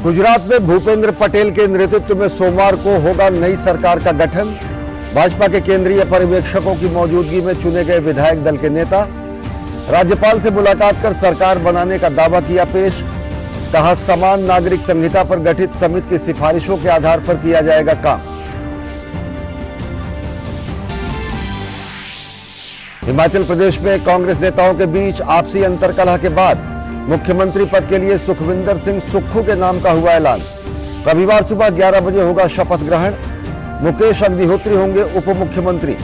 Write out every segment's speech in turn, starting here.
गुजरात में भूपेंद्र पटेल के नेतृत्व में सोमवार को होगा नई सरकार का गठन। भाजपा के केंद्रीय पर्यवेक्षकों की मौजूदगी में चुने गए विधायक दल के नेता राज्यपाल से मुलाकात कर सरकार बनाने का दावा किया पेश। कहा, समान नागरिक संहिता पर गठित समिति की सिफारिशों के आधार पर किया जाएगा काम। हिमाचल प्रदेश में कांग्रेस नेताओं के बीच आपसी अंतर्कलह के बाद मुख्यमंत्री पद के लिए सुखविंदर सिंह सुक्खू के नाम का हुआ ऐलान। रविवार सुबह 11 बजे होगा शपथ ग्रहण। मुकेश अग्निहोत्री होंगे उप मुख्यमंत्री।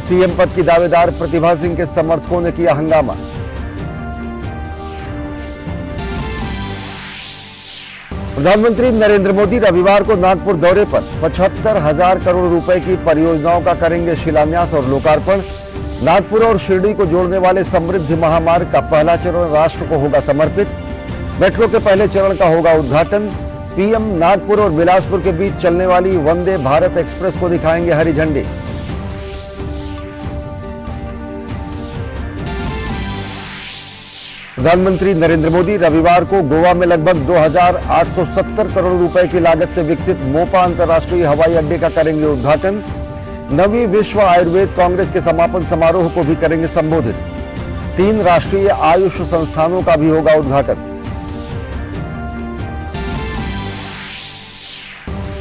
सीएम पद की दावेदार प्रतिभा सिंह के समर्थकों ने किया हंगामा। प्रधानमंत्री नरेंद्र मोदी रविवार को नागपुर दौरे पर 75,000 करोड़ रुपए की परियोजनाओं का करेंगे शिलान्यास और लोकार्पण। नागपुर और शिरडी को जोड़ने वाले समृद्धि महामार्ग का पहला चरण राष्ट्र को होगा समर्पित। मेट्रो के पहले चरण का होगा उद्घाटन। पीएम नागपुर और बिलासपुर के बीच चलने वाली वंदे भारत एक्सप्रेस को दिखाएंगे हरी झंडी। प्रधानमंत्री नरेंद्र मोदी रविवार को गोवा में लगभग 2,870 करोड़ रुपए की लागत से विकसित मोपा अंतर्राष्ट्रीय हवाई अड्डे का करेंगे उद्घाटन। नवी विश्व आयुर्वेद कांग्रेस के समापन समारोह को भी करेंगे संबोधित। 3 राष्ट्रीय आयुष संस्थानों का भी होगा उद्घाटन।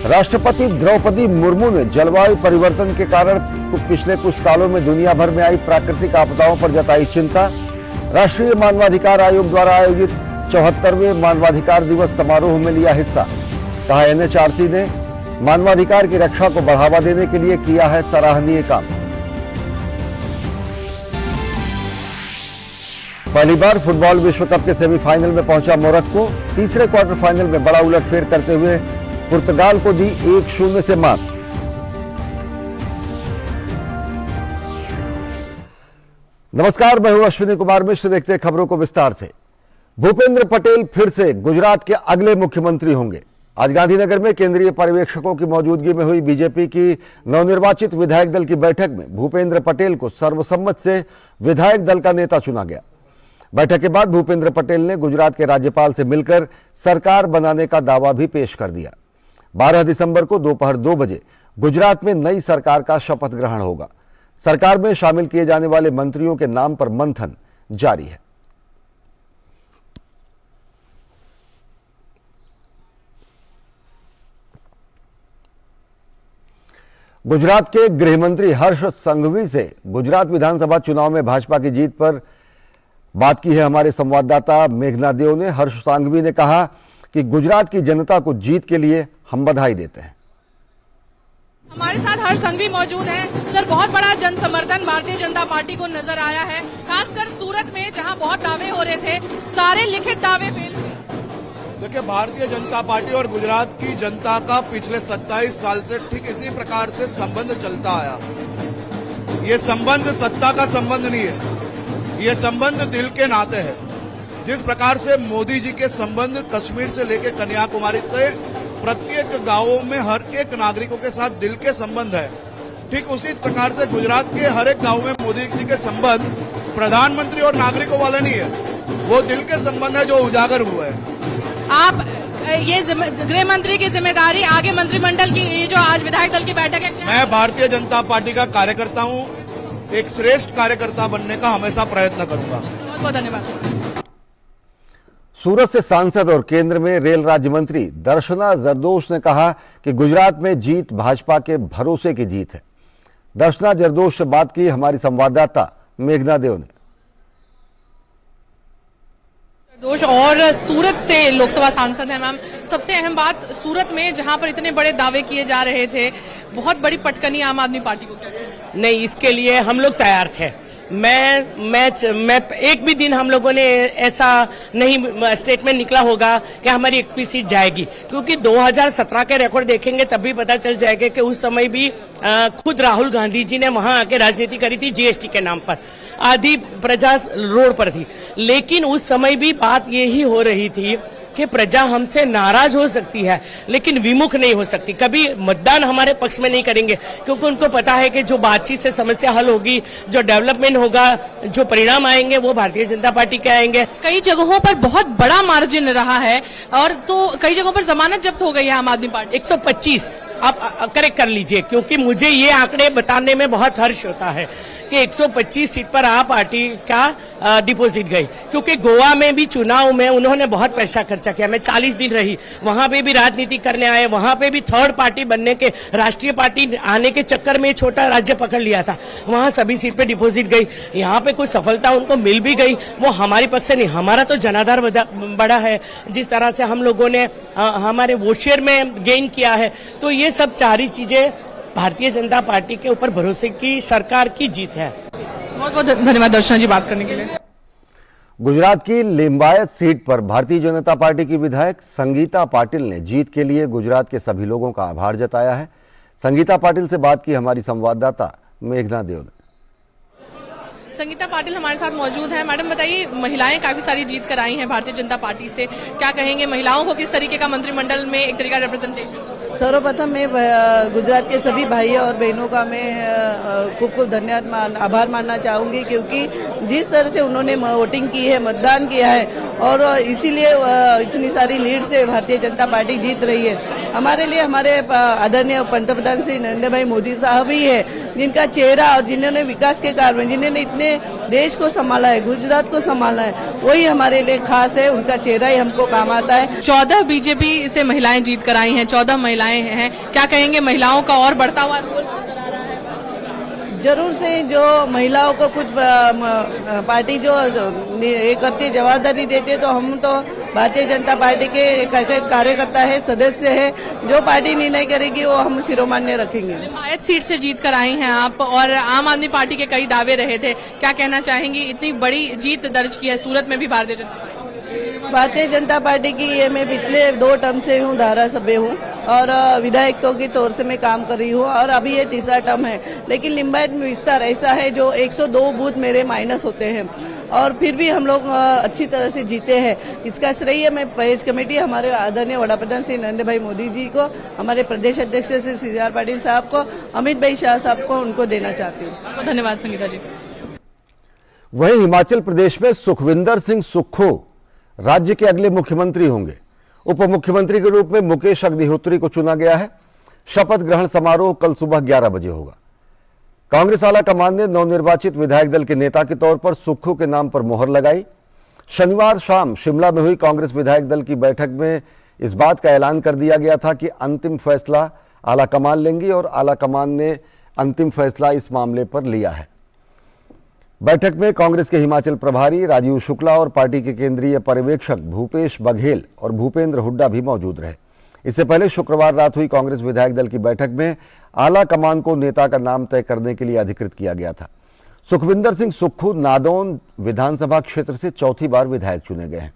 राष्ट्रपति द्रौपदी मुर्मू ने जलवायु परिवर्तन के कारण पिछले कुछ सालों में दुनिया भर में आई प्राकृतिक आपदाओं पर जताई चिंता। राष्ट्रीय मानवाधिकार आयोग द्वारा आयोजित 74वें मानवाधिकार दिवस समारोह में लिया हिस्सा। कहा, एनएचआरसी ने मानवाधिकार की रक्षा को बढ़ावा देने के लिए किया है सराहनीय काम। पहली बार फुटबॉल विश्व कप के सेमीफाइनल में पहुंचा मोरक्को। तीसरे क्वार्टर फाइनल में बड़ा उलटफेर करते हुए पुर्तगाल को दी 1-0 से मात। नमस्कार, मैं हूं अश्विनी कुमार मिश्र। देखते हैं खबरों को विस्तार से। भूपेंद्र पटेल फिर से गुजरात के अगले मुख्यमंत्री होंगे। आज गांधीनगर में केंद्रीय पर्यवेक्षकों की मौजूदगी में हुई बीजेपी की नवनिर्वाचित विधायक दल की बैठक में भूपेंद्र पटेल को सर्वसम्मत से विधायक दल का नेता चुना गया। बैठक के बाद भूपेंद्र पटेल ने गुजरात के राज्यपाल से मिलकर सरकार बनाने का दावा भी पेश कर दिया। 12 दिसंबर को दोपहर 2 बजे गुजरात में नई सरकार का शपथ ग्रहण होगा। सरकार में शामिल किए जाने वाले मंत्रियों के नाम पर मंथन जारी है। गुजरात के गृह मंत्री हर्ष संघवी से गुजरात विधानसभा चुनाव में भाजपा की जीत पर बात की है हमारे संवाददाता मेघना देव ने। हर्ष संघवी ने कहा कि गुजरात की जनता को जीत के लिए हम बधाई देते हैं। हमारे साथ हर्ष संघवी मौजूद हैं। सर, बहुत बड़ा जन समर्थन भारतीय जनता पार्टी को नजर आया है, खासकर सूरत में जहां बहुत दावे हो रहे थे, सारे लिखित दावे फेल हुए। देखिए, भारतीय जनता पार्टी और गुजरात की जनता का पिछले 27 साल से ठीक इसी प्रकार से संबंध चलता आया। ये संबंध सत्ता का संबंध नहीं है, ये संबंध दिल के नाते है। जिस प्रकार से मोदी जी के संबंध कश्मीर से लेकर कन्याकुमारी तक प्रत्येक गांवों में हर एक नागरिकों के साथ दिल के संबंध है, ठीक उसी प्रकार से गुजरात के हर एक गांव में मोदी जी के संबंध प्रधानमंत्री और नागरिकों वाले नहीं है, वो दिल के संबंध है जो उजागर हुआ है। आप ये गृह मंत्री की जिम्मेदारी आगे मंत्रिमंडल की, ये जो आज विधायक दल की बैठक है, मैं भारतीय जनता पार्टी का कार्यकर्ता हूं, एक श्रेष्ठ कार्यकर्ता बनने का हमेशा प्रयत्न करूंगा। बहुत बहुत धन्यवाद। सूरत से सांसद और केंद्र में रेल राज्य मंत्री दर्शना जरदोश ने कहा कि गुजरात में जीत भाजपा के भरोसे की जीत है। दर्शना जरदोश से बात की हमारी संवाददाता मेघना देव ने। दोष और सूरत से लोकसभा सांसद है मैम। सबसे अहम बात, सूरत में जहां पर इतने बड़े दावे किए जा रहे थे, बहुत बड़ी पटकनी आम आदमी पार्टी को क्या? नहीं, इसके लिए हम लोग तैयार थे। मैं एक भी दिन हम लोगों ने ऐसा नहीं स्टेटमेंट निकला होगा कि हमारी एक भी सीट जाएगी, क्योंकि 2017 के रिकॉर्ड देखेंगे तब भी पता चल जाएगा कि उस समय भी खुद राहुल गांधी जी ने वहां आके राजनीति करी थी जीएसटी के नाम पर। आधी प्रजा रोड पर थी, लेकिन उस समय भी बात यही हो रही थी कि प्रजा हमसे नाराज हो सकती है लेकिन विमुख नहीं हो सकती। कभी मतदान हमारे पक्ष में नहीं करेंगे क्योंकि उनको पता है कि जो बातचीत से समस्या हल होगी, जो डेवलपमेंट होगा, जो परिणाम आएंगे वो भारतीय जनता पार्टी के आएंगे। कई जगहों पर बहुत बड़ा मार्जिन रहा है और तो कई जगहों पर जमानत जब्त हो गई है आम आदमी पार्टी। 125 आप करेक्ट कर लीजिए, क्योंकि मुझे ये आंकड़े बताने में बहुत हर्ष होता है कि 125 सीट पर आप पार्टी का डिपॉजिट गई, क्योंकि गोवा में भी चुनाव में उन्होंने बहुत पैसा खर्चा किया। मैं 40 दिन रही, वहां पे भी राजनीति करने आए, वहां पे भी थर्ड पार्टी बनने के, राष्ट्रीय पार्टी आने के चक्कर में छोटा राज्य पकड़ लिया था, वहां सभी सीट पे डिपॉजिट गई। यहाँ पे कुछ सफलता उनको मिल भी गई, वो हमारे पक्ष से नहीं, हमारा तो जनाधार बड़ा है। जिस तरह से हम लोगों ने हमारे वोट शेयर में गेन किया है, तो ये सब सारी चीजें भारतीय जनता पार्टी के ऊपर भरोसे की सरकार की जीत है। बहुत बहुत धन्यवाद दर्शना जी बात करने के लिए। गुजरात की लिंबायत सीट पर भारतीय जनता पार्टी की विधायक संगीता पाटिल ने जीत के लिए गुजरात के सभी लोगों का आभार जताया है। संगीता पाटिल से बात की हमारी संवाददाता मेघना देव ने। संगीता पाटिल हमारे साथ मौजूद है। मैडम बताइए, महिलाएं काफी सारी जीत कर आई हैं भारतीय जनता पार्टी से, क्या कहेंगे महिलाओं को किस तरीके का मंत्रिमंडल में एक तरीका रिप्रेजेंटेशन? सर्वप्रथम मैं गुजरात के सभी भाई और बहनों का मैं खूब खूब धन्यवाद आभार मानना चाहूंगी, क्योंकि जिस तरह से उन्होंने वोटिंग की है, मतदान किया है और इसीलिए इतनी सारी लीड से भारतीय जनता पार्टी जीत रही है। हमारे लिए हमारे आदरणीय पंतप्रधान श्री नरेंद्र भाई मोदी साहब ही है जिनका चेहरा और जिन्होंने विकास के कार्य में, जिन्होंने इतने देश को संभाला है, गुजरात को संभाला है, वही हमारे लिए खास है। उनका चेहरा ही हमको काम आता है। 14 बीजेपी से महिलाएं जीत कर आई हैं, 14 महिलाएं हैं, क्या कहेंगे महिलाओं का और बढ़ता हुआ रोल नजर आ रहा है? जरूर से जो महिलाओं को कुछ पार्टी जो ये करती है, जवाबदारी देती है, तो हम तो भारतीय जनता पार्टी के कार्यकर्ता है, सदस्य है, जो पार्टी निर्णय करेगी वो हम शिरोमान्य रखेंगे। लिंबायत सीट से जीत कर आई हैं आप और आम आदमी पार्टी के कई दावे रहे थे, क्या कहना चाहेंगी? इतनी बड़ी जीत दर्ज की है सूरत में भी भारतीय जनता पार्टी। भारतीय जनता पार्टी की ये मैं पिछले 2 टर्म से हूँ, धारासभ्य हूँ और विधायकों के तौर से मैं काम कर रही हूँ और अभी ये तीसरा टर्म है। लेकिन लिंबायत में विस्तार ऐसा है जो 102 बूथ मेरे माइनस होते हैं और फिर भी हम लोग अच्छी तरह से जीते हैं। इसका श्रेय मैं पेज कमेटी, हमारे आदरणीय वडाप्रधान श्री नरेंद्र भाई मोदी जी को, हमारे प्रदेश अध्यक्ष श्री CR पाटिल साहब को, अमित भाई शाह साहब को, उनको देना चाहती हूँ। आपको धन्यवाद संगीता जी। वहीं हिमाचल प्रदेश में सुखविंदर सिंह सुक्खू राज्य के अगले मुख्यमंत्री होंगे। उप मुख्यमंत्री के रूप में मुकेश अग्निहोत्री को चुना गया है। शपथ ग्रहण समारोह कल सुबह 11 बजे होगा। कांग्रेस आला कमान ने नवनिर्वाचित विधायक दल के नेता के तौर पर सुक्खू के नाम पर मोहर लगाई। शनिवार शाम शिमला में हुई कांग्रेस विधायक दल की बैठक में इस बात का ऐलान कर दिया गया था कि अंतिम फैसला आला कमान लेंगी और आला कमान ने अंतिम फैसला इस मामले पर लिया है। बैठक में कांग्रेस के हिमाचल प्रभारी राजीव शुक्ला और पार्टी के केंद्रीय पर्यवेक्षक भूपेश बघेल और भूपेंद्र हुड्डा भी मौजूद रहे। इससे पहले शुक्रवार रात हुई कांग्रेस विधायक दल की बैठक में आला कमान को नेता का नाम तय करने के लिए अधिकृत किया गया था। सुखविंदर सिंह सुक्खू नादौन विधानसभा क्षेत्र से चौथी बार विधायक चुने गए हैं।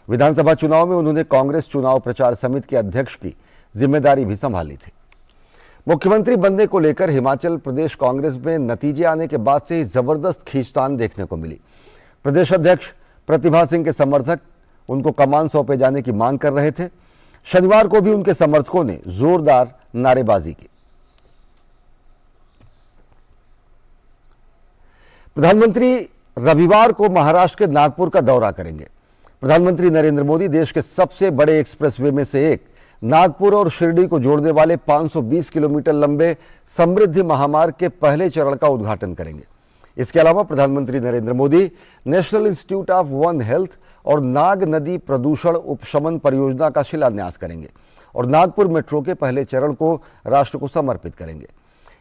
विधानसभा चुनाव में उन्होंने कांग्रेस चुनाव प्रचार समिति के अध्यक्ष की जिम्मेदारी भी संभाली थी। मुख्यमंत्री बनने को लेकर हिमाचल प्रदेश कांग्रेस में नतीजे आने के बाद से ही जबरदस्त खींचतान देखने को मिली। प्रदेश अध्यक्ष प्रतिभा सिंह के समर्थक उनको कमान सौंपे जाने की मांग कर रहे थे। शनिवार को भी उनके समर्थकों ने जोरदार नारेबाजी की। प्रधानमंत्री रविवार को महाराष्ट्र के नागपुर का दौरा करेंगे। प्रधानमंत्री नरेंद्र मोदी देश के सबसे बड़े एक्सप्रेसवे में से एक नागपुर और शिरडी को जोड़ने वाले 520 किलोमीटर लंबे समृद्धि महामार्ग के पहले चरण का उद्घाटन करेंगे। इसके अलावा प्रधानमंत्री Narendra Modi national institute of one health और नाग नदी प्रदूषण उपशमन परियोजना का शिलान्यास करेंगे और नागपुर मेट्रो के पहले चरण को राष्ट्र को समर्पित करेंगे।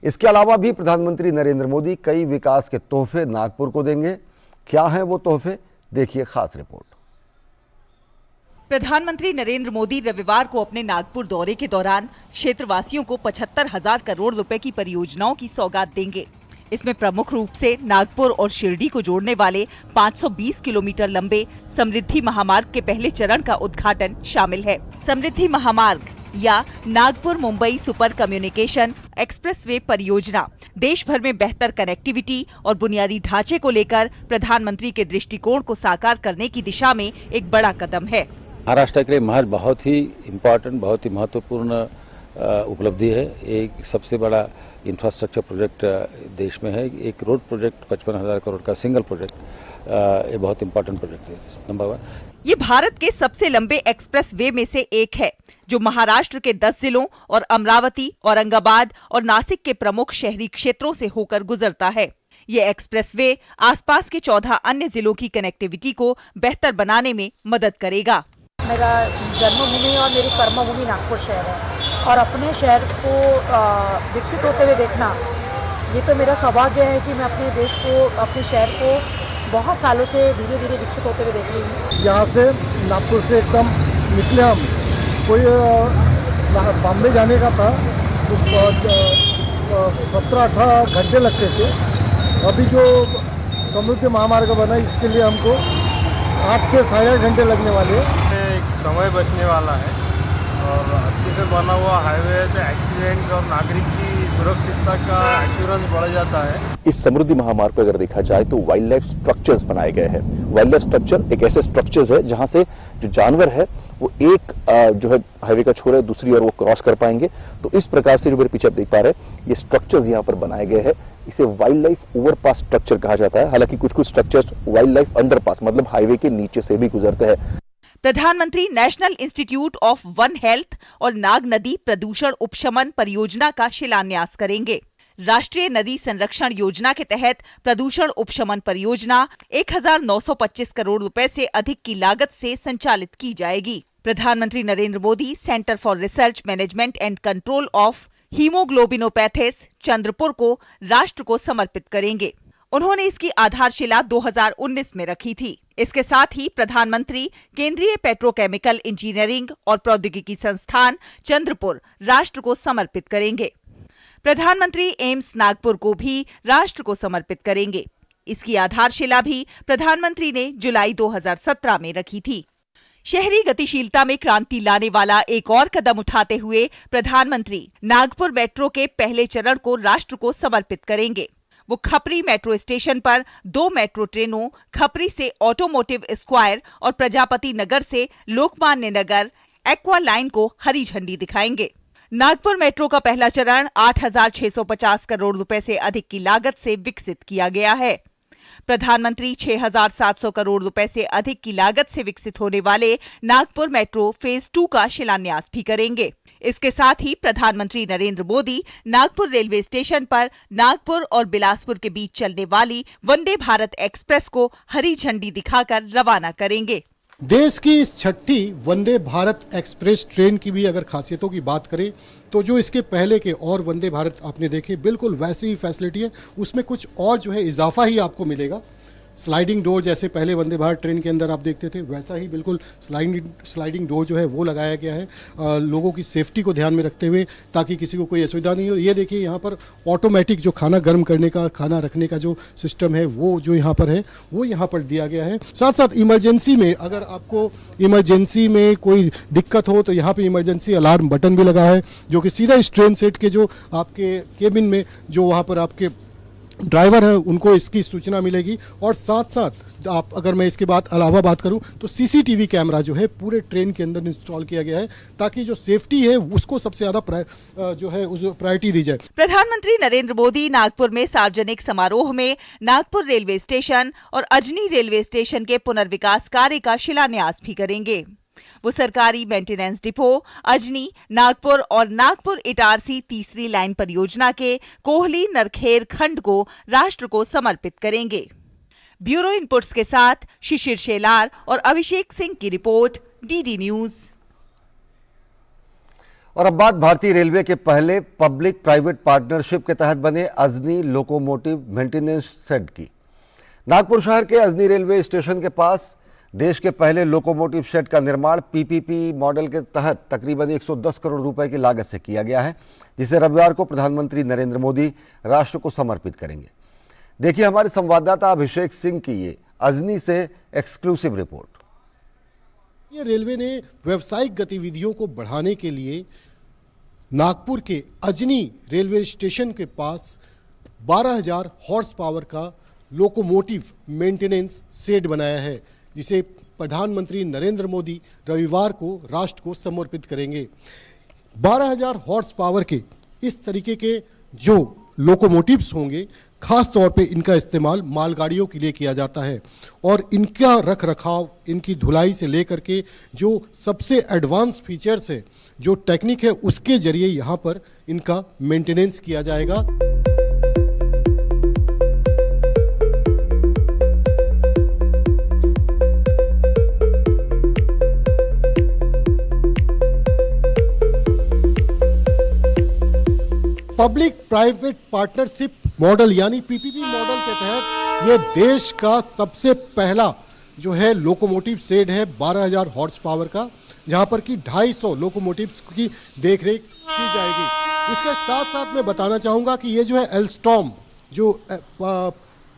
इसके अलावा भी प्रधानमंत्री नरेंद्र मोदी कई विकास के तोहफे नागपुर को देंगे। क्या हैं वो तोहफे, देखिए खास रिपोर्ट। प्रधानमंत्री नरेंद्र मोदी रविवार को अपने नागपुर दौरे के दौरान क्षेत्रवासियों को 75,000 करोड़ रुपए की परियोजनाओं की सौगात देंगे। इसमें प्रमुख रूप से नागपुर और शिरडी को जोड़ने वाले 520 किलोमीटर लंबे समृद्धि महामार्ग के पहले चरण का उद्घाटन शामिल है। समृद्धि महामार्ग या Nagpur Mumbai super communication expressway परियोजना देश भर में बेहतर कनेक्टिविटी और बुनियादी ढांचे को लेकर प्रधानमंत्री के दृष्टिकोण को साकार करने की दिशा में एक बड़ा कदम है। महाराष्ट्र के लिए महज बहुत ही इम्पोर्टेंट, बहुत ही महत्वपूर्ण उपलब्धि है। एक सबसे बड़ा इंफ्रास्ट्रक्चर प्रोजेक्ट देश में है। एक रोड प्रोजेक्ट 55,000 करोड़ का सिंगल प्रोजेक्ट, ये बहुत इंपॉर्टेंट प्रोजेक्ट है। नंबर 1, ये भारत के सबसे लंबे एक्सप्रेस वे में से एक है, जो महाराष्ट्र के 10 जिलों और अमरावती, औरंगाबाद और नासिक के प्रमुख शहरी क्षेत्रों से होकर गुजरता है। ये एक्सप्रेस वे आसपास के 14 अन्य जिलों की कनेक्टिविटी को बेहतर बनाने में मदद करेगा। मेरा जन्मभूमि और मेरी कर्मभूमि नागपुर शहर है और अपने शहर को विकसित होते हुए देखना, ये तो मेरा सौभाग्य है कि मैं अपने देश को, अपने शहर को बहुत सालों से धीरे धीरे विकसित होते हुए देख रही हूँ। यहाँ से नागपुर से एकदम निकले हम, कोई बॉम्बे जाने का था तो 17-18 घंटे लगते थे। अभी जो समृद्धि महामार्ग बना इसके लिए हमको 8 से 8.5 घंटे लगने वाले हैं। एक समय बचने वाला है और अच्छे से बना हुआ हाईवे से एक्सीडेंट और नागरिक की सुरक्षितता का एश्योरेंस बढ़ जाता है। इस समृद्धि महामार्ग पर अगर देखा जाए तो वाइल्ड लाइफ स्ट्रक्चर्स बनाए गए हैं। वाइल्ड लाइफ स्ट्रक्चर एक ऐसे स्ट्रक्चर्स है जहां से जो जानवर है वो एक जो है हाईवे का छोर है, दूसरी ओर वो क्रॉस कर पाएंगे। तो इस प्रकार से जो मेरे पीछे आप देख पा रहे हैं, ये स्ट्रक्चर्स यहाँ पर बनाए गए हैं। इसे वाइल्ड लाइफ ओवरपास स्ट्रक्चर कहा जाता है। हालांकि कुछ स्ट्रक्चर्स वाइल्ड लाइफ अंडरपास मतलब हाईवे के नीचे से भी गुजरते हैं। प्रधानमंत्री national institute of one health और नाग नदी प्रदूषण उपशमन परियोजना का शिलान्यास करेंगे। राष्ट्रीय नदी संरक्षण योजना के तहत प्रदूषण उपशमन परियोजना 1925 करोड़ रुपए से अधिक की लागत से संचालित की जाएगी। प्रधानमंत्री Narendra Modi centre for research management and control of haemoglobinopathies Chandrapur को राष्ट्र को समर्पित करेंगे। उन्होंने इसकी आधारशिला 2019 में रखी थी। इसके साथ ही प्रधानमंत्री केंद्रीय पेट्रोकेमिकल इंजीनियरिंग और प्रौद्योगिकी संस्थान चंद्रपुर राष्ट्र को समर्पित करेंगे। प्रधानमंत्री एम्स नागपुर को भी राष्ट्र को समर्पित करेंगे। इसकी आधारशिला भी प्रधानमंत्री ने जुलाई 2017 में रखी थी। शहरी गतिशीलता में क्रांति लाने वाला एक और कदम उठाते हुए प्रधानमंत्री नागपुर मेट्रो के पहले चरण को राष्ट्र को समर्पित करेंगे। वो खपरी मेट्रो स्टेशन पर 2 मेट्रो ट्रेनों खपरी से ऑटोमोटिव स्क्वायर और प्रजापति नगर से लोकमान्य नगर एक्वा लाइन को हरी झंडी दिखाएंगे। नागपुर मेट्रो का पहला चरण 8,650 करोड़ रुपए से अधिक की लागत से विकसित किया गया है। प्रधानमंत्री 6,700 करोड़ रुपए से अधिक की लागत से विकसित होने वाले नागपुर मेट्रो फेज 2 का शिलान्यास भी करेंगे। इसके साथ ही प्रधानमंत्री नरेंद्र मोदी नागपुर रेलवे स्टेशन पर नागपुर और बिलासपुर के बीच चलने वाली वंदे भारत एक्सप्रेस को हरी झंडी दिखाकर रवाना करेंगे। देश की इस 6ठी वंदे भारत एक्सप्रेस ट्रेन की भी अगर खासियतों की बात करें तो जो इसके पहले के और वंदे भारत आपने देखे बिल्कुल वैसी ही फैसिलिटी है, उसमें कुछ और जो है इजाफा ही आपको मिलेगा। स्लाइडिंग डोर जैसे पहले वंदे भारत ट्रेन के अंदर आप देखते थे, वैसा ही बिल्कुल स्लाइडिंग डोर जो है वो लगाया गया है लोगों की सेफ्टी को ध्यान में रखते हुए, ताकि किसी को कोई असुविधा नहीं हो। ये देखिए यहाँ पर ऑटोमेटिक जो खाना गर्म करने का, खाना रखने का जो सिस्टम है वो जो यहाँ पर है वो यहाँ पर दिया गया है। साथ साथ इमरजेंसी में अगर आपको इमरजेंसी में कोई दिक्कत हो तो यहाँ पे इमरजेंसी अलार्म बटन भी लगा है, जो कि सीधा इस ट्रेन सेट के जो आपके केबिन में जो वहाँ पर आपके ड्राइवर है उनको इसकी सूचना मिलेगी। और साथ साथ आप अगर मैं इसके बाद अलावा बात करूं तो सीसीटीवी कैमरा जो है पूरे ट्रेन के अंदर इंस्टॉल किया गया है, ताकि जो सेफ्टी है उसको सबसे ज्यादा जो है उस प्रायोरिटी दी जाए। प्रधानमंत्री नरेंद्र मोदी नागपुर में सार्वजनिक समारोह में नागपुर रेलवे स्टेशन और अजनी रेलवे स्टेशन के पुनर्विकास कार्य का शिलान्यास भी करेंगे। वो सरकारी मेंटेनेंस डिपो अजनी, नागपुर और नागपुर इटारसी तीसरी लाइन परियोजना के कोहली नरखेर खंड को राष्ट्र को समर्पित करेंगे। ब्यूरो इनपुट्स के साथ शिशिर शेलार और अभिषेक सिंह की रिपोर्ट, डीडी न्यूज। और अब बात भारतीय रेलवे के पहले पब्लिक प्राइवेट पार्टनरशिप के तहत बने अजनी लोकोमोटिव मेंटेनेंस शेड की। नागपुर शहर के अजनी रेलवे स्टेशन के पास देश के पहले लोकोमोटिव शेड का निर्माण पीपीपी मॉडल के तहत तकरीबन 110 करोड़ रुपए की लागत से किया गया है, जिसे रविवार को प्रधानमंत्री नरेंद्र मोदी राष्ट्र को समर्पित करेंगे। देखिए हमारे संवाददाता अभिषेक सिंह की ये अजनी से एक्सक्लूसिव रिपोर्ट। ये रेलवे ने व्यावसायिक गतिविधियों को बढ़ाने के लिए नागपुर के अजनी रेलवे स्टेशन के पास 12,000 हॉर्स पावर का लोकोमोटिव मेंटेनेंस शेड बनाया है, जिसे प्रधानमंत्री नरेंद्र मोदी रविवार को राष्ट्र को समर्पित करेंगे। 12,000 हॉर्स पावर के इस तरीके के जो लोकोमोटिव्स होंगे, खास तौर पे इनका इस्तेमाल मालगाड़ियों के लिए किया जाता है और इनका रख रखाव, इनकी धुलाई से लेकर के जो सबसे एडवांस फीचर्स है, जो टेक्निक है, उसके जरिए यहाँ पर इनका मेंटेनेंस किया जाएगा। पब्लिक प्राइवेट पार्टनरशिप मॉडल यानी पीपीपी मॉडल के तहत ये देश का सबसे पहला जो है लोकोमोटिव शेड है 12,000 हॉर्स पावर का, जहां पर कि 250 लोकोमोटिव्स की देखरेख की जाएगी। इसके साथ साथ मैं बताना चाहूँगा कि ये जो है एल्स्टॉम जो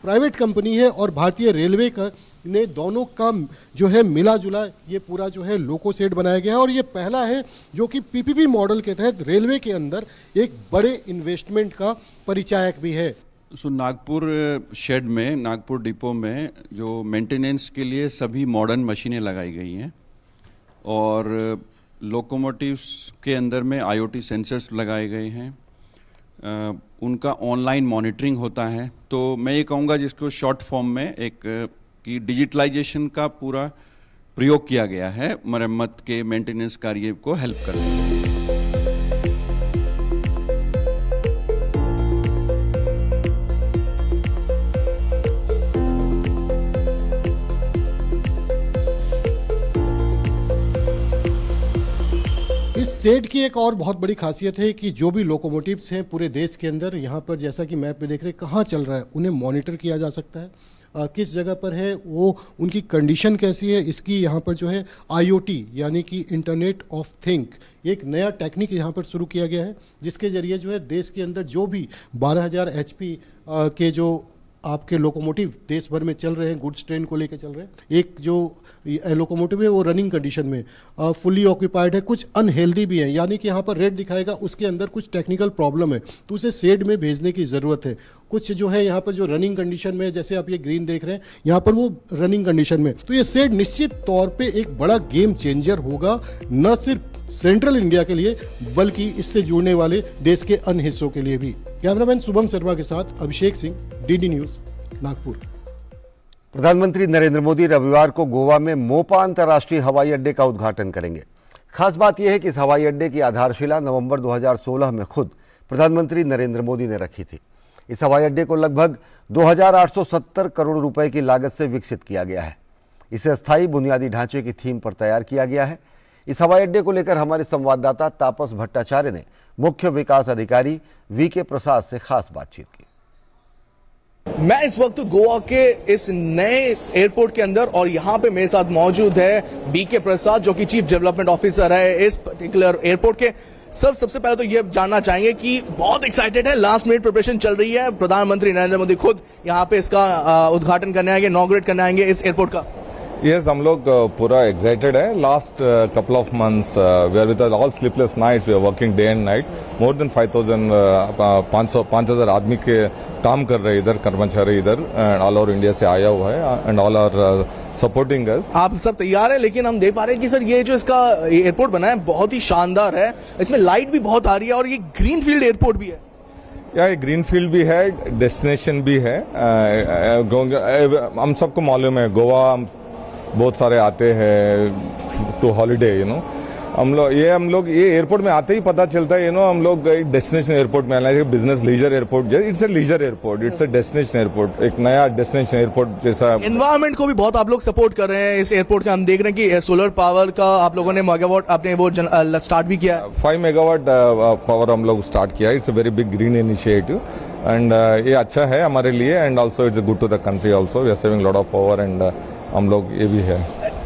प्राइवेट कंपनी है और भारतीय रेलवे का ने दोनों का जो है मिला जुला ये पूरा जो है लोको सेट बनाया गया है और ये पहला है जो कि पीपीपी मॉडल के तहत रेलवे के अंदर एक बड़े इन्वेस्टमेंट का परिचायक भी है। सो नागपुर शेड में, नागपुर डिपो में जो मेंटेनेंस के लिए सभी मॉडर्न मशीनें लगाई गई हैं और लोकोमोटिव्स के अंदर में आईओटी सेंसर्स लगाए गए हैं। उनका ऑनलाइन मॉनिटरिंग होता है। तो मैं ये कहूँगा जिसको शॉर्ट फॉर्म में एक कि डिजिटलाइजेशन का पूरा प्रयोग किया गया है मरम्मत के मेंटेनेंस कार्य को हेल्प करने के लिए। इस सेट की एक और बहुत बड़ी खासियत है कि जो भी लोकोमोटिव्स हैं पूरे देश के अंदर, यहाँ पर जैसा कि मैप पे देख रहे हैं कहाँ चल रहा है, उन्हें मॉनिटर किया जा सकता है। किस जगह पर है वो, उनकी कंडीशन कैसी है, इसकी यहाँ पर जो है IoT यानी कि इंटरनेट ऑफ थिंग एक नया टेक्निक यहाँ पर शुरू किया गया है, जिसके जरिए जो है देश के अंदर जो भी 12,000 HP के जो आपके लोकोमोटिव देश भर में चल रहे हैं, गुड्स ट्रेन को लेकर चल रहे हैं, एक जो लोकोमोटिव है वो रनिंग कंडीशन में फुल्ली ऑक्यूपाइड है, कुछ अनहेल्दी भी है, यानी कि यहाँ पर रेड दिखाएगा उसके अंदर कुछ टेक्निकल प्रॉब्लम है तो उसे शेड में भेजने की ज़रूरत है। कुछ जो है यहाँ पर जो रनिंग कंडीशन में, जैसे आप ये ग्रीन देख रहे हैं यहाँ पर वो रनिंग कंडीशन में, तो ये शेड निश्चित तौर पर एक बड़ा गेम चेंजर होगा, न सिर्फ सेंट्रल इंडिया के लिए बल्कि इससे जुड़ने वाले देश के अन्य हिस्सों के लिए भी। कैमरामैन शुभम शर्मा के साथ अभिषेक सिंह, डीडी न्यूज, नागपुर। प्रधानमंत्री नरेंद्र मोदी रविवार को गोवा में मोपा अंतर्राष्ट्रीय हवाई अड्डे का उद्घाटन करेंगे। खास बात यह है कि इस हवाई अड्डे की आधारशिला नवंबर 2016 में खुद प्रधानमंत्री नरेंद्र मोदी ने रखी थी। इस हवाई अड्डे को लगभग 2,870 करोड़ रुपए की लागत से विकसित किया गया है। इसे अस्थायी बुनियादी ढांचे की थीम पर तैयार किया गया है। इस हवाई अड्डे को लेकर हमारे संवाददाता तापस भट्टाचार्य ने मुख्य विकास अधिकारी वीके प्रसाद से खास बातचीत की। मैं इस वक्त गोवा के इस नए एयरपोर्ट के अंदर और यहाँ पे मेरे साथ मौजूद है वीके प्रसाद जो कि चीफ डेवलपमेंट ऑफिसर है इस पर्टिकुलर एयरपोर्ट के। सर, सबसे पहले तो ये जानना चाहेंगे कि बहुत एक्साइटेड है, लास्ट मिनट प्रिपरेशन चल रही है, प्रधानमंत्री नरेंद्र मोदी खुद यहाँ पे इसका उद्घाटन करने आएंगे, इनॉग्रेट करने आएंगे इस एयरपोर्ट का। Yes, हम लोग पूरा एक्साइटेड है। Last couple of months we are with all sleepless nights, we are working day and night. More than 5,000 आदमी के काम कर रहे हैं इधर, कर्मचारी इधर ऑल ओवर इंडिया से आया हुआ है and all are supporting us. आप सब तैयार है, लेकिन हम देख पा रहे हैं कि सर ये जो इसका एयरपोर्ट बना है बहुत ही शानदार है, इसमें लाइट भी बहुत आ रही है और ये ग्रीन फील्ड एयरपोर्ट भी है। ये ग्रीन फील्ड भी है, डेस्टिनेशन भी है। हम सबको मालूम है गोवा बहुत सारे आते हैं टू हॉलीडे, हम लोग ये एयरपोर्ट में आते ही पता चलता है, हम लोग डेस्टिनेशन एयरपोर्ट में आना है, business leisure airport, it's a leisure airport, it's a destination airport, एक नया डेस्टिनेशन एयरपोर्ट जैसा। एनवायरमेंट को भी बहुत आप लोग सपोर्ट कर रहे हैं इस एयरपोर्ट का। हम देख रहे हैं कि सोलर पावर का आप लोगों ने मेगावाट आपने वो स्टार्ट भी किया है। 5 मेगावाट पावर हम लोग स्टार्ट किया है। It's a very big green initiative and ये अच्छा है हमारे लिए and also it's good to the country also. We are saving lot of power and हम लोग ये भी है।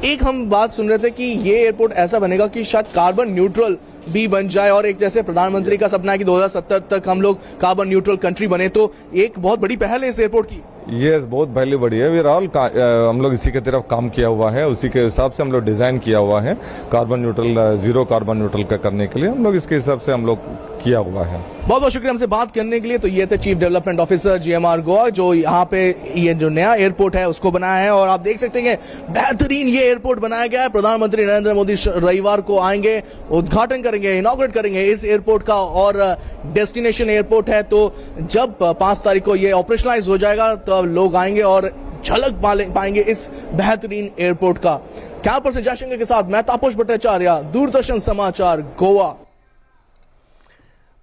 एक हम बात सुन रहे थे कि ये एयरपोर्ट ऐसा बनेगा कि शायद कार्बन न्यूट्रल भी बन जाए और एक जैसे प्रधानमंत्री का सपना है कि 2070 तक हम लोग कार्बन न्यूट्रल कंट्री बने, तो एक बहुत बड़ी पहल है इस एयरपोर्ट की। ये बहुत पहले बड़ी है। वीर ऑल हम लोग इसी के तरफ काम किया हुआ है, उसी के हिसाब से हम लोग डिजाइन किया हुआ है carbon neutral, zero carbon neutral का करने के लिए हम लोग इसके हिसाब से हम लोग किया हुआ है। बहुत बहुत शुक्रिया हमसे बात करने के लिए। तो ये थे chief development officer GMR Goa, जो यहाँ पे ये जो नया एयरपोर्ट है उसको बनाया है। और आप देख सकते हैं बेहतरीन ये एयरपोर्ट बनाया गया है। प्रधानमंत्री नरेंद्र मोदी रविवार को आएंगे, उद्घाटन करेंगे, इनॉग्रेट करेंगे इस एयरपोर्ट का, और डेस्टिनेशन एयरपोर्ट है। तो जब 5 तारीख को ये ऑपरेशनलाइज हो जाएगा तो लोग आएंगे और झलक पाएंगे इस बेहतरीन एयरपोर्ट का। कैंपर से जयशंकर के साथ मैं तापस भट्टाचार्य, दूरदर्शन समाचार, गोवा।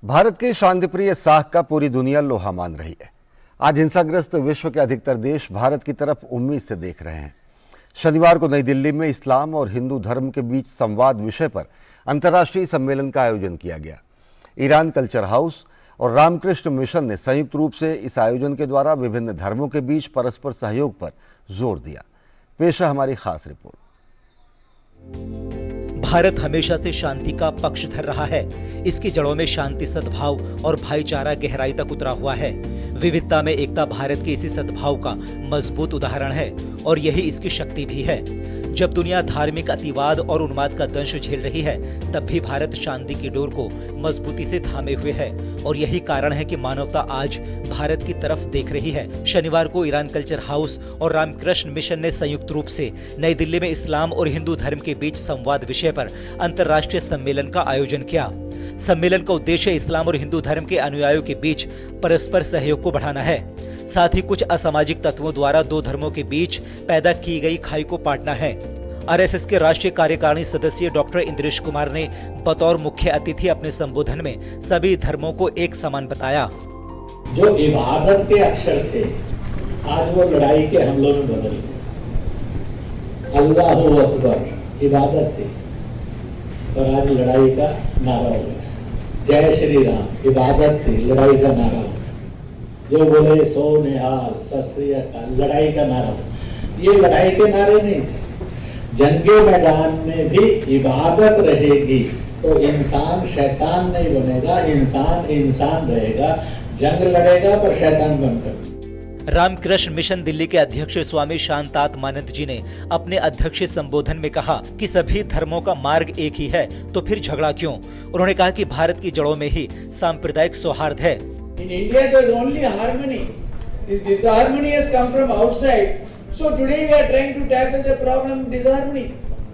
भारत की शांतिप्रिय साख का पूरी दुनिया लोहा मान रही है। आज हिंसाग्रस्त विश्व के अधिकतर देश भारत की तरफ उम्मीद से देख रहे हैं। शनिवार को नई दिल्ली में इस्लाम और हिंदू धर्म के बीच संवाद विषय पर अंतर्राष्ट्रीय सम्मेलन का आयोजन किया गया। ईरान कल्चर हाउस और रामकृष्ण मिशन ने संयुक्त रूप से इस आयोजन के द्वारा विभिन्न धर्मों के बीच परस्पर सहयोग पर जोर दिया। पेश है हमारी खास रिपोर्ट। भारत हमेशा से शांति का पक्षधर रहा है। इसकी जड़ों में शांति, सद्भाव और भाईचारा गहराई तक उतरा हुआ है। विविधता में एकता भारत के इसी सद्भाव का मजबूत उदाहरण है और यही इसकी शक्ति भी है। जब दुनिया धार्मिक अतिवाद और उन्माद का दंश झेल रही है, तब भी भारत शांति की डोर को मजबूती से थामे हुए है और यही कारण है कि मानवता आज भारत की तरफ देख रही है। शनिवार को ईरान कल्चर हाउस और रामकृष्ण मिशन ने संयुक्त रूप से नई दिल्ली में इस्लाम और हिंदू धर्म के बीच संवाद विषय पर अंतर्राष्ट्रीय सम्मेलन का आयोजन किया। सम्मेलन का उद्देश्य इस्लाम और हिंदू धर्म के अनुयायियों के बीच परस्पर सहयोग को बढ़ाना है, साथ ही कुछ असामाजिक तत्वों द्वारा दो धर्मों के बीच पैदा की गई खाई को पाटना है। आरएसएस के राष्ट्रीय कार्यकारिणी सदस्य डॉक्टर इंद्रेश कुमार ने बतौर मुख्य अतिथि अपने संबोधन में सभी धर्मों को एक समान बताया। जो इबादत के अक्षर थे, आज वो लड़ाई के हमलों में बदल गए। अल्लाहू अकबर इबादत थी और आज लड़ाई का नारा हो गया। जय श्री राम इबादत थी, लड़ाई का नारा हो गया। जो बोले सो निहाल, सत श्री अकाल, लड़ाई का नारा हो। ये लड़ाई के नारे नहीं थे। जंगे मैदान में भी इबादत रहेगी तो इंसान शैतान नहीं बनेगा, इंसान इंसान रहेगा। जंग लड़ेगा पर शैतान बनकर। रामकृष्ण मिशन दिल्ली के अध्यक्ष स्वामी शांतात्मानंद जी ने अपने अध्यक्षीय संबोधन में कहा कि सभी धर्मों का मार्ग एक ही है, तो फिर झगड़ा क्यों। उन्होंने कहा कि भारत की जड़ों में ही सांप्रदायिक सौहार्द है। In India there is only harmony. This harmony has come from outside. So today we are trying to tackle the problem disharmony.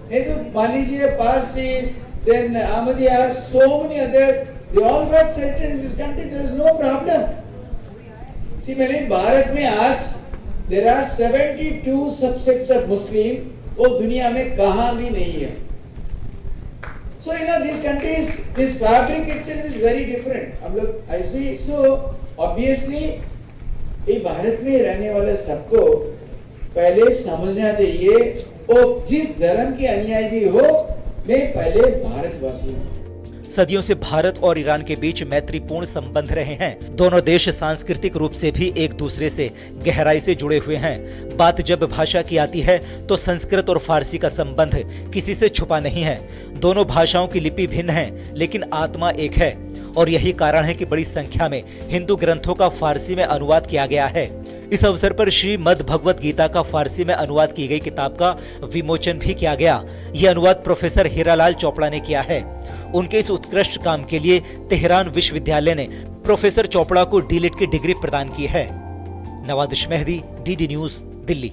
नहीं तो मान लीजिए Parsis, then Ahmadiyas, so many others, they all got settled in this country. There is no problem. See, मैंने भारत में आज there are 72 subsects of Muslim, वो दुनिया में कहाँ भी नहीं है। So you know these countries, this fabric itself is very different. हम लोग I see, so obviously ये भारत में रहने वाले सबको पहले समझना चाहिए, और जिस धर्म की अनुयायी भी हो, मैं पहले भारतवासी हूँ। सदियों से भारत और ईरान के बीच मैत्रीपूर्ण संबंध रहे हैं। दोनों देश सांस्कृतिक रूप से भी एक दूसरे से गहराई से जुड़े हुए हैं। बात जब भाषा की आती है तो संस्कृत और फारसी का संबंध किसी से छुपा नहीं है। दोनों भाषाओं की लिपि भिन्न है, लेकिन आत्मा एक है और यही कारण है कि बड़ी संख्या में हिंदू ग्रंथों का फारसी में अनुवाद किया गया है। इस अवसर पर श्रीमद् भगवत गीता का फारसी में अनुवाद की गई किताब का विमोचन भी किया गया। ये अनुवाद प्रोफेसर हीरालाल चोपड़ा ने किया है। उनके इस उत्कृष्ट काम के लिए तेहरान विश्वविद्यालय ने प्रोफेसर चोपड़ा को डीलिट की डिग्री प्रदान की है। नवादिश मेहदी, डीडी न्यूज, दिल्ली।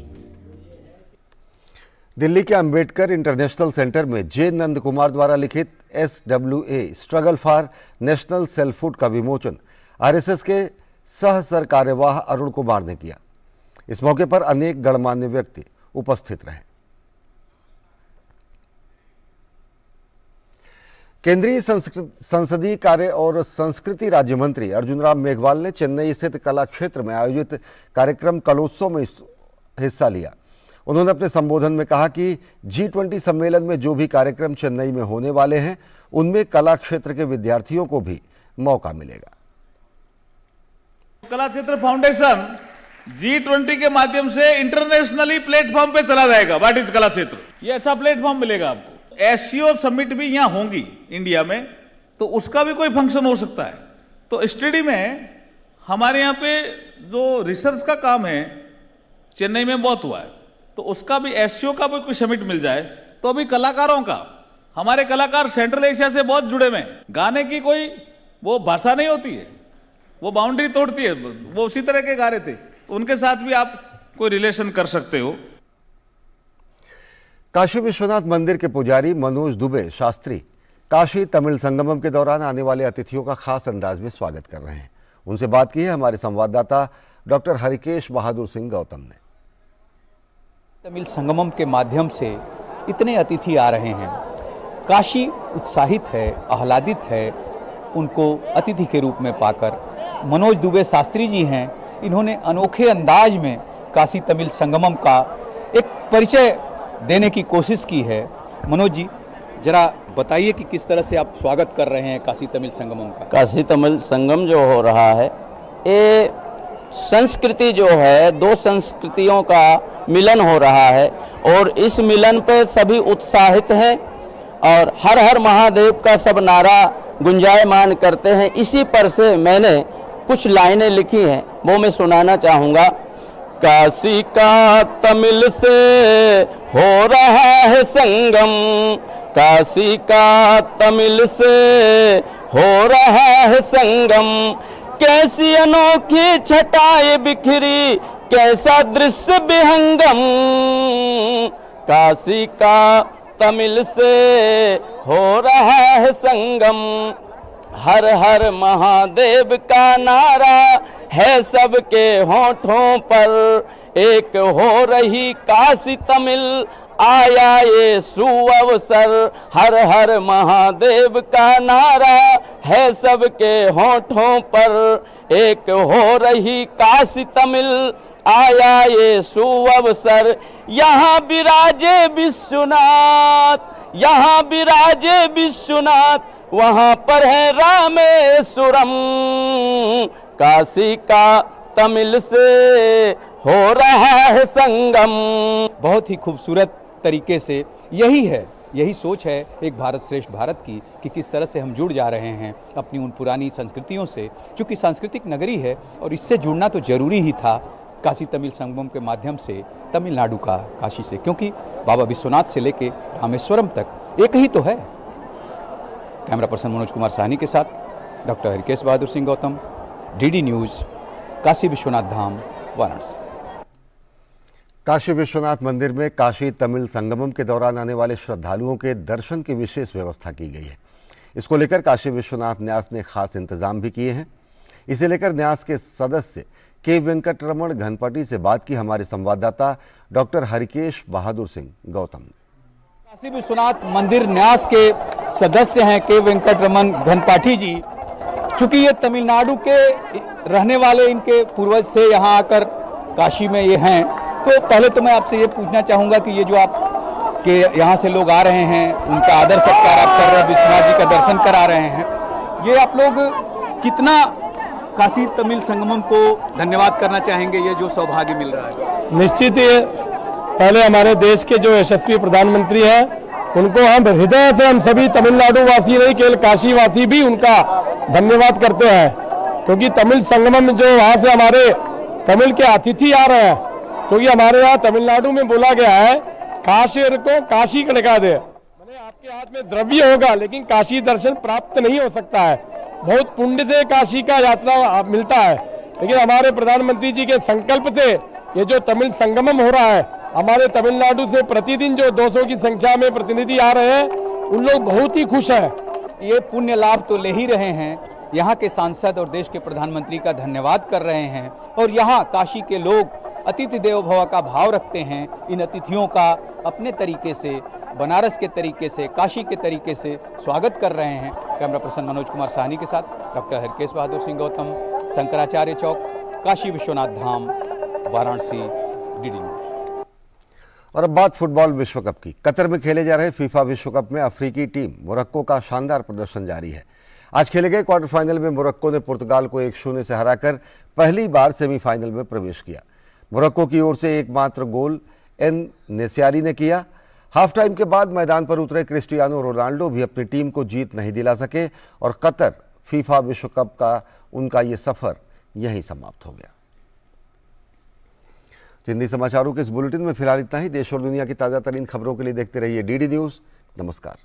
दिल्ली के अंबेडकर इंटरनेशनल सेंटर में जे नंद कुमार द्वारा लिखित SWA struggle for national self food का विमोचन आरएसएस के सह सर कार्यवाह अरुण कुमार ने किया। इस मौके पर अनेक गणमान्य व्यक्ति उपस्थित रहे। केंद्रीय संसदीय कार्य और संस्कृति राज्य मंत्री अर्जुन राम मेघवाल ने चेन्नई स्थित कला क्षेत्र में आयोजित कार्यक्रम कलोत्सव में हिस्सा लिया। उन्होंने अपने संबोधन में कहा कि G20 सम्मेलन में जो भी कार्यक्रम चेन्नई में होने वाले हैं, उनमें कला क्षेत्र के विद्यार्थियों को भी मौका मिलेगा। कला क्षेत्र फाउंडेशन G20 के माध्यम से इंटरनेशनली प्लेटफॉर्म पे चला जाएगा। व्हाट इज कला क्षेत्र, ये अच्छा प्लेटफॉर्म मिलेगा आपको। SCO समिट भी यहाँ होंगी इंडिया में, तो उसका भी कोई फंक्शन हो सकता है। तो स्टडी में हमारे यहाँ पे जो रिसर्च का काम है चेन्नई में बहुत हुआ है, तो उसका भी एससीओ का भी कोई समिट मिल जाए तो अभी कलाकारों का, हमारे कलाकार सेंट्रल एशिया से बहुत जुड़े हुए हैं। गाने की कोई वो भाषा नहीं होती है, वो बाउंड्री तोड़ती है, वो उसी तरह के गा रहे थे, तो उनके साथ भी आप कोई रिलेशन कर सकते हो। काशी विश्वनाथ मंदिर के पुजारी मनोज दुबे शास्त्री काशी तमिल संगमम के दौरान आने वाले अतिथियों का खास अंदाज में स्वागत कर रहे हैं। उनसे बात की है हमारे संवाददाता डॉक्टर हरिकेश बहादुर सिंह गौतम ने। तमिल संगमम के माध्यम से इतने अतिथि आ रहे हैं, काशी उत्साहित है, आह्लादित है उनको अतिथि के रूप में पाकर। मनोज दुबे शास्त्री जी हैं, इन्होंने अनोखे अंदाज में काशी तमिल संगमम का एक परिचय देने की कोशिश की है। मनोज जी, जरा बताइए कि किस तरह से आप स्वागत कर रहे हैं काशी तमिल संगमम का। काशी तमिल संगम जो हो रहा है, ये संस्कृति जो है, दो संस्कृतियों का मिलन हो रहा है और इस मिलन पे सभी उत्साहित हैं और हर हर महादेव का सब नारा गुंजायमान करते हैं। इसी पर से मैंने कुछ लाइनें लिखी हैं, वो मैं सुनाना चाहूँगा। काशी का तमिल से हो रहा है संगम, काशी का तमिल से हो रहा है संगम, कैसी अनोखी छटाएं बिखरी, कैसा दृश्य विहंगम, काशी का तमिल से हो रहा है संगम, हर हर महादेव का नारा है सबके होठों पर, एक हो रही काशी तमिल आया ये सुअवसर, हर हर महादेव का नारा है सबके होठों पर, एक हो रही काशी तमिल आया ये सुअवसर, यहाँ विराजे विश्वनाथ, यहाँ विराजे विश्वनाथ, वहाँ पर है रामेश्वरम, काशी का तमिल से हो रहा है संगम। बहुत ही खूबसूरत तरीके से यही सोच है एक भारत श्रेष्ठ भारत की कि किस तरह से हम जुड़ जा रहे हैं अपनी उन पुरानी संस्कृतियों से, क्योंकि सांस्कृतिक नगरी है और इससे जुड़ना तो जरूरी ही था काशी तमिल संगमम के माध्यम से, तमिलनाडु का काशी से, क्योंकि बाबा विश्वनाथ से लेके रामेश्वरम तक एक ही तो है। कैमरा पर्सन मनोज कुमार साहनी के साथ doctor Harikesh Bahadur Singh Gautam, DD news, Kashi Vishwanath Dham, Varanasi. Kashi Vishwanath मंदिर में काशी तमिल संगमम के दौरान आने वाले श्रद्धालुओं के दर्शन की विशेष व्यवस्था की गई है। इसको लेकर काशी विश्वनाथ न्यास ने खास इंतजाम भी किए हैं। इसे लेकर न्यास के सदस्य के वेंकटरमण घनपाटी से बात की हमारे संवाददाता डॉक्टर हरिकेश बहादुर सिंह गौतम ने। काशी विश्वनाथ मंदिर न्यास के सदस्य हैं के वेंकटरमण घनपाटी जी। चूंकि ये तमिलनाडु के रहने वाले इनके पूर्वज से यहाँ आकर काशी में ये हैं, तो पहले तो मैं आपसे ये पूछना चाहूँगा कि ये जो आप के यहाँ से लोग आ रहे हैं, उनका आदर सत्कार आप कर रहे हैं, विश्वनाथ जी का दर्शन करा रहे हैं, ये आप लोग कितना काशी तमिल संगमम को धन्यवाद करना चाहेंगे, ये जो सौभाग्य मिल रहा है? निश्चित ही पहले हमारे देश के जो यशस्वी प्रधानमंत्री हैं, उनको हम हृदय से, हम सभी तमिलनाडु वासी नहीं केवल काशी वासी भी उनका धन्यवाद करते हैं, क्योंकि तमिल संगमम जो वहाँ से हमारे तमिल के अतिथि आ रहे हैं, क्योंकि हमारे यहाँ तमिलनाडु में बोला गया है काशी को काशी कड़का दे, मैंने आपके हाथ में द्रव्य होगा लेकिन काशी दर्शन प्राप्त नहीं हो सकता है। बहुत पुण्य से काशी का यात्रा मिलता है, लेकिन हमारे प्रधानमंत्री जी के संकल्प से ये जो तमिल संगमम हो रहा है, हमारे तमिलनाडु से प्रतिदिन जो 200 की संख्या में प्रतिनिधि आ रहे हैं, उन लोग बहुत ही खुश हैं। ये पुण्य लाभ तो ले ही रहे हैं, यहाँ के सांसद और देश के प्रधानमंत्री का धन्यवाद कर रहे हैं, और यहाँ काशी के लोग अतिथि देवो भव का भाव रखते हैं। इन अतिथियों का अपने तरीके से, बनारस के तरीके से, काशी के तरीके से स्वागत कर रहे हैं। कैमरा पर्सन मनोज कुमार साहनी के साथ डॉक्टर हरिकेश बहादुर सिंह गौतम, शंकराचार्य चौक, काशी विश्वनाथ धाम, वाराणसी, डीडी न्यूज़। और अब बात फुटबॉल विश्व कप की। कतर में खेले जा रहे फीफा विश्व कप में अफ्रीकी टीम मोरक्को का शानदार प्रदर्शन जारी है। आज खेले गए क्वार्टर फाइनल में मोरक्को ने पुर्तगाल को 1-0 से हराकर पहली बार सेमीफाइनल में प्रवेश किया। मोरक्को की ओर से एकमात्र गोल एन नेसियारी ने किया। हाफ टाइम के बाद मैदान पर उतरे क्रिस्टियानो रोनाल्डो भी अपनी टीम को जीत नहीं दिला सके और कतर फीफा विश्व कप का उनका ये सफर यहीं समाप्त हो गया। हिंदी समाचारों के इस बुलेटिन में फिलहाल इतना ही। देश और दुनिया की ताजा तरीन खबरों के लिए देखते रहिए डीडी न्यूज। नमस्कार।